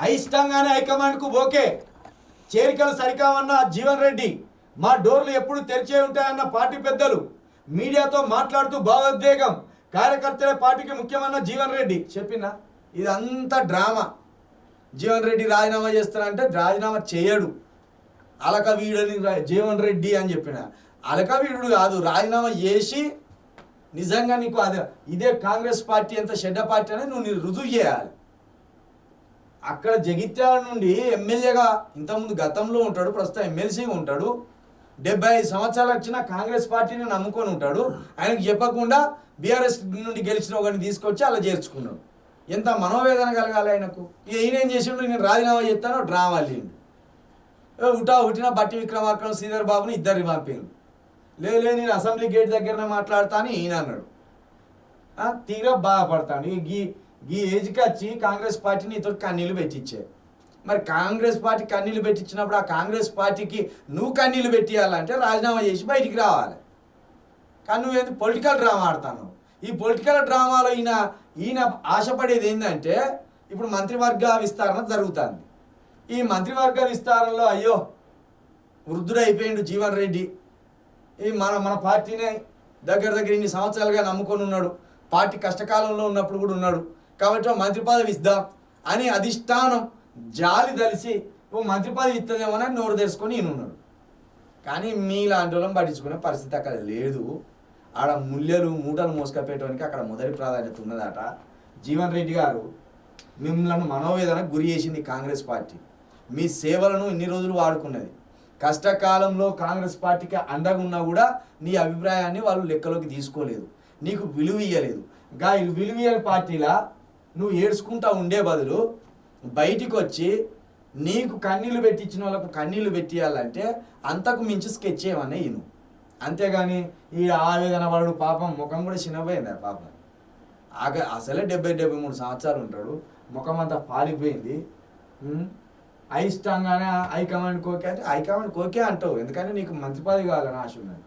అయిష్టంగానే హైకమాండ్కు okay. చేరికలు సరికావన్న జీవన్ రెడ్డి, మా డోర్లు ఎప్పుడు తెరిచే ఉంటాయన్న పార్టీ పెద్దలు, మీడియాతో మాట్లాడుతూ భావోద్వేగం, కార్యకర్తలే పార్టీకి ముఖ్యమన్న జీవన్ రెడ్డి చెప్పిన ఇదంతా డ్రామా. జీవన్ రెడ్డి రాజీనామా చేస్తానంటే రాజీనామా చేయడు. అలక వీడని జీవన్ రెడ్డి అని చెప్పిన అలక వీడు కాదు, రాజీనామా చేసి నిజంగా నీకు అదే ఇదే కాంగ్రెస్ పార్టీ ఎంత చెడ్డ పార్టీ అనేది నువ్వు రుజువు చేయాలి. అక్కడ జగిత్యాల నుండి ఎమ్మెల్యేగా ఇంతకుముందు గతంలో ఉంటాడు, ప్రస్తుతం ఎమ్మెల్సీగా ఉంటాడు. 75 సంవత్సరాలు వచ్చిన కాంగ్రెస్ పార్టీని నమ్ముకొని ఉంటాడు. ఆయనకు చెప్పకుండా బీఆర్ఎస్ నుండి గెలిచిన ఒకరిని తీసుకొచ్చి అలా చేర్చుకున్నాడు. ఎంత మనోవేదన కలగాలి ఆయనకు. ఈయన ఏం చేసిండు, నేను రాజీనామా చేస్తాను డ్రామా లేండు. ఉట్టిన బట్టి విక్రమార్కను శ్రీధర్ బాబుని ఇద్దరిని పంపాను. లేదు నేను అసెంబ్లీ గేట్ దగ్గరనే మాట్లాడతా అని ఈయన అన్నాడు. తీరా బాధపడతాను. ఈ ఏజ్కి వచ్చి కాంగ్రెస్ పార్టీని ఇతడు కన్నీళ్ళు పెట్టించారు. మరి కాంగ్రెస్ పార్టీ కన్నీళ్ళు పెట్టించినప్పుడు ఆ కాంగ్రెస్ పార్టీకి నువ్వు కన్నీళ్ళు పెట్టియాలంటే రాజీనామా చేసి బయటికి రావాలి. కానీ నువ్వేంటి పొలిటికల్ డ్రామా ఆడతాను. ఈ పొలిటికల్ డ్రామాలో ఈయన ఆశపడేది ఏంటంటే ఇప్పుడు మంత్రివర్గ విస్తరణ జరుగుతుంది. ఈ మంత్రివర్గ విస్తారంలో అయ్యో వృద్ధుడైపోయిండు జీవన్ రెడ్డి, ఈ మన పార్టీనే దగ్గర ఇన్ని సంవత్సరాలుగా నమ్ముకొని ఉన్నాడు, పార్టీ కష్టకాలంలో ఉన్నప్పుడు కూడా ఉన్నాడు, కాబట్టి మంత్రి పదవి ఇద్దాం అని అధిష్టానం జాలి తెలిసి ఓ మంత్రి పదవి ఇస్తుందేమోనని నోరు తెరుచుకొని ఈయన ఉన్నాడు. కానీ మీలాంటి వాళ్ళని పట్టించుకునే పరిస్థితి అక్కడ లేదు. ఆడ మూటలు మోసుకపోయటానికి అక్కడ మొదటి ప్రాధాన్యత ఉన్నదట. జీవన్ రెడ్డి గారు మిమ్మల్ని మనోవేదనకు గురి చేసింది కాంగ్రెస్ పార్టీ. మీ సేవలను ఇన్ని రోజులు వాడుకున్నది. కష్టకాలంలో కాంగ్రెస్ పార్టీకి అండగా ఉన్నా కూడా నీ అభిప్రాయాన్ని వాళ్ళు లెక్కలోకి తీసుకోలేదు, నీకు విలువ ఇయ్యలేదు. విలువ ఇయ్యని పార్టీలా నువ్వు ఏడ్చుకుంటా ఉండే బదులు బయటికి వచ్చి నీకు కన్నీళ్ళు పెట్టించిన వాళ్ళకు కన్నీళ్ళు పెట్టియాలంటే అంతకు మించి స్కెచ్ చేయమనే ఈయన. అంతేగాని ఈ ఆవేదన వాడు పాపం ముఖం కూడా చిన్నపోయింది. పాపం అసలే 73 సంవత్సరాలు ఉంటాడు, ముఖం అంతా పారిపోయింది. అయిష్టంగానే హైకమాండ్ కోకే అంటే హైకమాండ్ కోకే అంటావు, ఎందుకంటే నీకు మంత్రి పదవి కావాలని ఆశ ఉన్నది.